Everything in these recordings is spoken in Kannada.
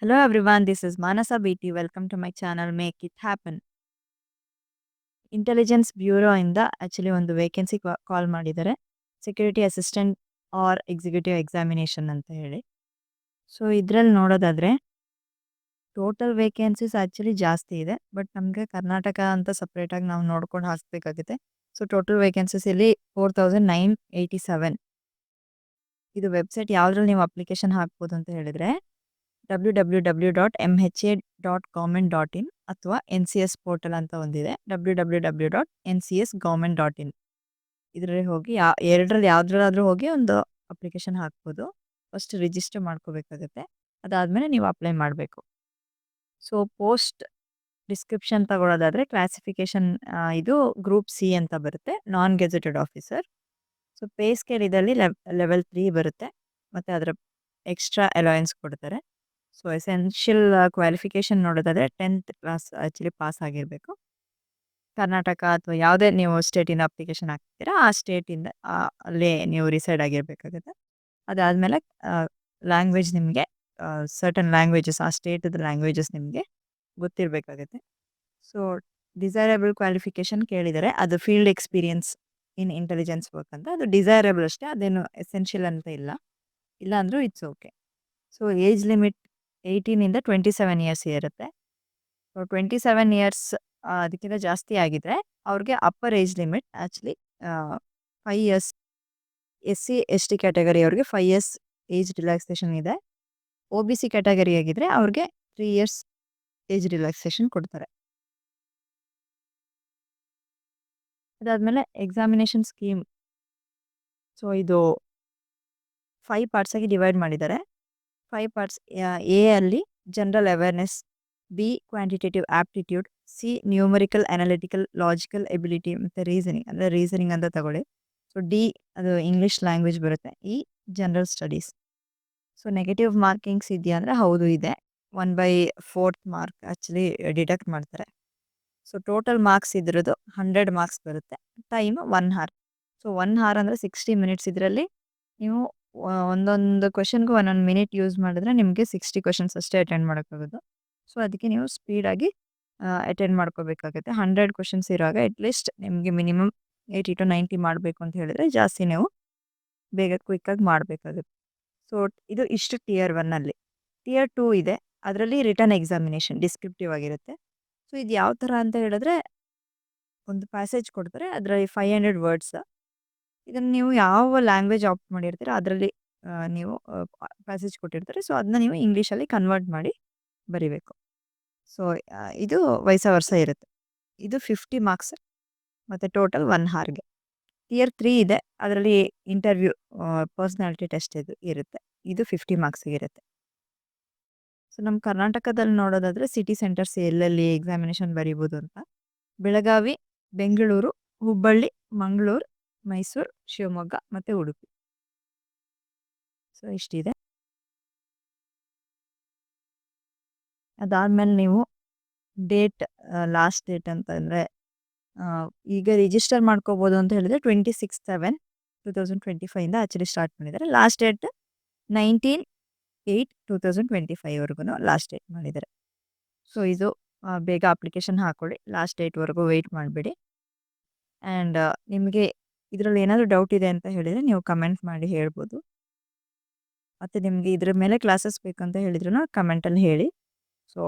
Hello everyone, this is Manasa BT. Welcome to my channel Make It Happen. Intelligence bureau ಇಂದ ಆಕ್ಚುಲಿ ಒಂದು ವೇಕೆನ್ಸಿ ಕಾಲ್ ಮಾಡಿದ್ದಾರೆ. Security assistant or executive examination ಅಂತ ಹೇಳಿ. ಸೊ ಇದರಲ್ಲಿ ನೋಡೋದಾದ್ರೆ ಟೋಟಲ್ ವೇಕೆನ್ಸೀಸ್ ಆಕ್ಚುಲಿ ಜಾಸ್ತಿ ಇದೆ. ಬಟ್ ನಮಗೆ ಕರ್ನಾಟಕ ಅಂತ ಸಪ್ರೇಟ್ ಆಗಿ ನಾವು ನೋಡ್ಕೊಂಡು ಹಾಕ್ಬೇಕಾಗುತ್ತೆ. ಸೊ ಟೋಟಲ್ ವೇಕೆನ್ಸೀಸ್ ಇಲ್ಲಿ 4987. ಇದು ವೆಬ್ಸೈಟ್ ಯಾವ್ದ್ರಲ್ಲಿ ನೀವು ಅಪ್ಲಿಕೇಶನ್ ಹಾಕ್ಬೋದು ಅಂತ ಹೇಳಿದ್ರೆ www.mha.government.in ಅಥವಾ NCS ಪೋರ್ಟಲ್ ಅಂತ ಒಂದಿದೆ www.ncsgovernment.in. ಇದರಲ್ಲಿ ಹೋಗಿ ಎರಡರಲ್ಲಿ ಯಾವ್ದ್ರಲ್ಲಾದ್ರೂ ಹೋಗಿ ಒಂದು ಅಪ್ಲಿಕೇಶನ್ ಹಾಕ್ಬೋದು. ಫಸ್ಟ್ ರಿಜಿಸ್ಟರ್ ಮಾಡ್ಕೋಬೇಕಾಗುತ್ತೆ. ಅದಾದ್ಮೇಲೆ ನೀವು ಅಪ್ಲೈ ಮಾಡಬೇಕು. ಸೊ ಪೋಸ್ಟ್ ಡಿಸ್ಕ್ರಿಪ್ಷನ್ ತಗೊಳ್ಳೋದಾದ್ರೆ ಕ್ಲಾಸಿಫಿಕೇಶನ್ ಇದು ಗ್ರೂಪ್ ಸಿ ಅಂತ ಬರುತ್ತೆ, ನಾನ್ gazetted officer. So pay scale ಇದರಲ್ಲಿ ಲೆವೆಲ್ 3 ಬರುತ್ತೆ. ಮತ್ತೆ ಅದರ ಎಕ್ಸ್ಟ್ರಾ ಅಲೋಯನ್ಸ್ ಕೊಡ್ತಾರೆ. ಸೊ ಎಸೆನ್ಷಿಯಲ್ ಕ್ವಾಲಿಫಿಕೇಶನ್ ನೋಡೋದಾದ್ರೆ 10th ಕ್ಲಾಸ್ ಆಕ್ಚುಲಿ ಪಾಸ್ ಆಗಿರಬೇಕು. ಕರ್ನಾಟಕ ಅಥವಾ ಯಾವುದೇ ನೀವು ಸ್ಟೇಟಿಂದ ಅಪ್ಲಿಕೇಶನ್ ಹಾಕ್ತೀರಾ ಆ ಸ್ಟೇಟಿಂದ ಅಲ್ಲೇ ನೀವು ರಿಸೈಡ್ ಆಗಿರಬೇಕಾಗುತ್ತೆ. ಅದಾದಮೇಲೆ ಲ್ಯಾಂಗ್ವೇಜ್ ನಿಮಗೆ ಸರ್ಟನ್ ಲ್ಯಾಂಗ್ವೇಜಸ್ ಆ ಸ್ಟೇಟದ ಲ್ಯಾಂಗ್ವೇಜಸ್ ನಿಮಗೆ ಗೊತ್ತಿರಬೇಕಾಗುತ್ತೆ. ಸೊ ಡಿಸೈರಬಲ್ ಕ್ವಾಲಿಫಿಕೇಶನ್ ಕೇಳಿದರೆ ಅದು field experience in intelligence work ಅಂತ. ಅದು ಡಿಸೈರಬಲ್ ಅಷ್ಟೇ, ಅದೇನು ಎಸೆನ್ಷಿಯಲ್ ಅಂತ ಇಲ್ಲ ಅಂದರೂ it's okay. So age limit 18ಇಂದ 27 ಇಯರ್ಸ್ ಇರುತ್ತೆ. ಸೊ 27 ಇಯರ್ಸ್ ಅದಕ್ಕಿಂತ ಜಾಸ್ತಿ ಆಗಿದ್ರೆ ಅವ್ರಿಗೆ upper age limit actually 5 years. SC/ST category ಅವ್ರಿಗೆ 5 ಇಯರ್ಸ್ ಏಜ್ ರಿಲ್ಯಾಕ್ಸೇಷನ್ ಇದೆ. OBC ಕ್ಯಾಟಗರಿ ಆಗಿದ್ರೆ ಅವ್ರಿಗೆ 3 ಇಯರ್ಸ್ ಏಜ್ ರಿಲ್ಯಾಕ್ಸೇಷನ್ ಕೊಡ್ತಾರೆ. ಅದಾದಮೇಲೆ ಎಕ್ಸಾಮಿನೇಷನ್ ಸ್ಕೀಮ್. ಸೊ ಇದು 5 ಪಾರ್ಟ್ಸ್ ಆಗಿ ಡಿವೈಡ್ ಮಾಡಿದ್ದಾರೆ. 5 ಪಾರ್ಟ್ಸ್. ಎ ಅಲ್ಲಿ general awareness, B quantitative aptitude, C numerical analytical logical ability ಮತ್ತು ರೀಸನಿಂಗ್ ಅಂದರೆ ರೀಸನಿಂಗ್ ಅಂತ ತಗೊಳ್ಳಿ. ಸೊ ಡಿ ಅದು ಇಂಗ್ಲೀಷ್ ಲ್ಯಾಂಗ್ವೇಜ್ ಬರುತ್ತೆ. E general studies. So negative markings ಇದೆಯಾ ಅಂದರೆ ಹೌದು ಇದೆ. 1/4 ಮಾರ್ಕ್ ಆ್ಯಕ್ಚುಲಿ ಡಿಡಕ್ಟ್ ಮಾಡ್ತಾರೆ. ಸೊ ಟೋಟಲ್ ಮಾರ್ಕ್ಸ್ ಇದ್ರದ್ದು 100 ಮಾರ್ಕ್ಸ್ ಬರುತ್ತೆ. ಟೈಮ್ 1 ಹಾರ್. ಸೊ 1 ಹಾರ್ ಅಂದರೆ 60 ಮಿನಿಟ್ಸ್. ಇದರಲ್ಲಿ ನೀವು ಒಂದೊಂದು ಕ್ವೆಶನ್ಗೂ ಒಂದೊಂದು ಮಿನಿಟ್ ಯೂಸ್ ಮಾಡಿದ್ರೆ ನಿಮಗೆ 60 ಕ್ವೆಶನ್ಸ್ ಅಷ್ಟೇ ಅಟೆಂಡ್ ಮಾಡೋಕ್ಕಾಗೋದು. ಸೊ ಅದಕ್ಕೆ ನೀವು ಸ್ಪೀಡಾಗಿ ಅಟೆಂಡ್ ಮಾಡ್ಕೋಬೇಕಾಗುತ್ತೆ. 100 ಕ್ವೆಶನ್ಸ್ ಇರುವಾಗ ಅಟ್ಲೀಸ್ಟ್ ನಿಮಗೆ ಮಿನಿಮಮ್ 80 to 90 ಮಾಡಬೇಕು ಅಂತ ಹೇಳಿದ್ರೆ ಜಾಸ್ತಿ ನೀವು ಬೇಗ ಕ್ವಿಕ್ಕಾಗಿ ಮಾಡಬೇಕಾಗುತ್ತೆ. ಸೊ ಇದು ಇಷ್ಟು ಟಿಯರ್ 1ಅಲ್ಲಿ. ಟಿಯರ್ 2 ಇದೆ, ಅದರಲ್ಲಿ ರಿಟರ್ನ್ ಎಕ್ಸಾಮಿನೇಷನ್ ಡಿಸ್ಕ್ರಿಪ್ಟಿವ್ ಆಗಿರುತ್ತೆ. ಸೊ ಇದು ಯಾವ ಥರ ಅಂತ ಹೇಳಿದ್ರೆ ಒಂದು ಪ್ಯಾಸೇಜ್ ಕೊಡ್ತಾರೆ, ಅದರಲ್ಲಿ 500 ವರ್ಡ್ಸ್. ಇದನ್ನು ನೀವು ಯಾವ ಲ್ಯಾಂಗ್ವೇಜ್ ಆಪ್ಟ್ ಮಾಡಿರ್ತೀರೋ ಅದರಲ್ಲಿ ನೀವು ಪ್ಯಾಸೇಜ್ ಕೊಟ್ಟಿರ್ತಾರೆ. ಸೊ ಅದನ್ನ ನೀವು ಇಂಗ್ಲೀಷಲ್ಲಿ ಕನ್ವರ್ಟ್ ಮಾಡಿ ಬರಿಬೇಕು. ಸೊ ಇದು ವೈಸ ವರ್ಷ ಇರುತ್ತೆ. ಇದು 50 ಮಾರ್ಕ್ಸ್ ಮತ್ತು ಟೋಟಲ್ 1 ಹಾರ್ಗೆ. ಟಿಯರ್ 3 ಇದೆ, ಅದರಲ್ಲಿ ಇಂಟರ್ವ್ಯೂ ಪರ್ಸ್ನಾಲಿಟಿ ಟೆಸ್ಟ್ ಇದು ಇರುತ್ತೆ. ಇದು 50 ಮಾರ್ಕ್ಸಿಗೆ ಇರುತ್ತೆ. ಸೊ ನಮ್ಮ ಕರ್ನಾಟಕದಲ್ಲಿ ನೋಡೋದಾದರೆ ಸಿಟಿ ಸೆಂಟರ್ಸ್ ಎಲ್ಲೆಲ್ಲಿ ಎಕ್ಸಾಮಿನೇಷನ್ ಬರೀಬೋದು ಅಂತ: ಬೆಳಗಾವಿ, ಬೆಂಗಳೂರು, ಹುಬ್ಬಳ್ಳಿ, ಮಂಗಳೂರು, ಮೈಸೂರು, ಶಿವಮೊಗ್ಗ ಮತ್ತು ಉಡುಪಿ. ಸೊ ಇಷ್ಟಿದೆ. ಅದಾದಮೇಲೆ ನೀವು ಡೇಟ್, ಲಾಸ್ಟ್ ಡೇಟ್ ಅಂತಂದರೆ ಈಗ ರಿಜಿಸ್ಟರ್ ಮಾಡ್ಕೋಬೋದು ಅಂತ ಹೇಳಿದ್ರೆ 26/7/2025 ಆ್ಯಕ್ಚುಲಿ ಸ್ಟಾರ್ಟ್ ಮಾಡಿದ್ದಾರೆ. ಲಾಸ್ಟ್ ಡೇಟ್ 19/8/2025 ಲಾಸ್ಟ್ ಡೇಟ್ ಮಾಡಿದ್ದಾರೆ. ಸೊ ಇದು ಬೇಗ ಅಪ್ಲಿಕೇಶನ್ ಹಾಕ್ಕೊಳ್ಳಿ, ಲಾಸ್ಟ್ ಡೇಟ್ವರೆಗೂ ವೆಯ್ಟ್ ಮಾಡಬೇಡಿ. ಆ್ಯಂಡ್ ನಿಮಗೆ ಇದರಲ್ಲಿ ಏನಾದರೂ ಡೌಟ್ ಇದೆ ಅಂತ ಹೇಳಿದರೆ ನೀವು ಕಮೆಂಟ್ ಮಾಡಿ ಹೇಳ್ಬೋದು. ಮತ್ತು ನಿಮಗೆ ಇದ್ರ ಮೇಲೆ ಕ್ಲಾಸಸ್ ಬೇಕಂತ ಹೇಳಿದ್ರು ಕಮೆಂಟಲ್ಲಿ ಹೇಳಿ. ಸೊ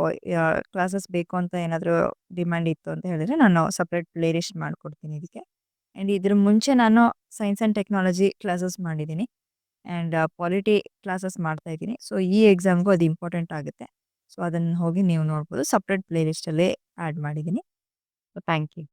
ಕ್ಲಾಸಸ್ ಬೇಕು ಅಂತ ಏನಾದರೂ ಡಿಮ್ಯಾಂಡ್ ಇತ್ತು ಅಂತ ಹೇಳಿದರೆ ನಾನು ಸಪ್ರೇಟ್ ಪ್ಲೇ ಲಿಸ್ಟ್ ಮಾಡಿಕೊಡ್ತೀನಿ ಇದಕ್ಕೆ. ಆ್ಯಂಡ್ ಇದ್ರ ಮುಂಚೆ ನಾನು ಸೈನ್ಸ್ ಆ್ಯಂಡ್ ಟೆಕ್ನಾಲಜಿ ಕ್ಲಾಸಸ್ ಮಾಡಿದ್ದೀನಿ ಆ್ಯಂಡ್ ಪಾಲಿಟಿ ಕ್ಲಾಸಸ್ ಮಾಡ್ತಾಯಿದ್ದೀನಿ. ಸೊ ಈ ಎಕ್ಸಾಮ್ಗೂ ಅದು ಇಂಪಾರ್ಟೆಂಟ್ ಆಗುತ್ತೆ. ಸೊ ಅದನ್ನು ಹೋಗಿ ನೀವು ನೋಡ್ಬೋದು. ಸಪ್ರೇಟ್ ಪ್ಲೇ ಲಿಸ್ಟಲ್ಲೇ ಆ್ಯಡ್ ಮಾಡಿದ್ದೀನಿ. So thank you.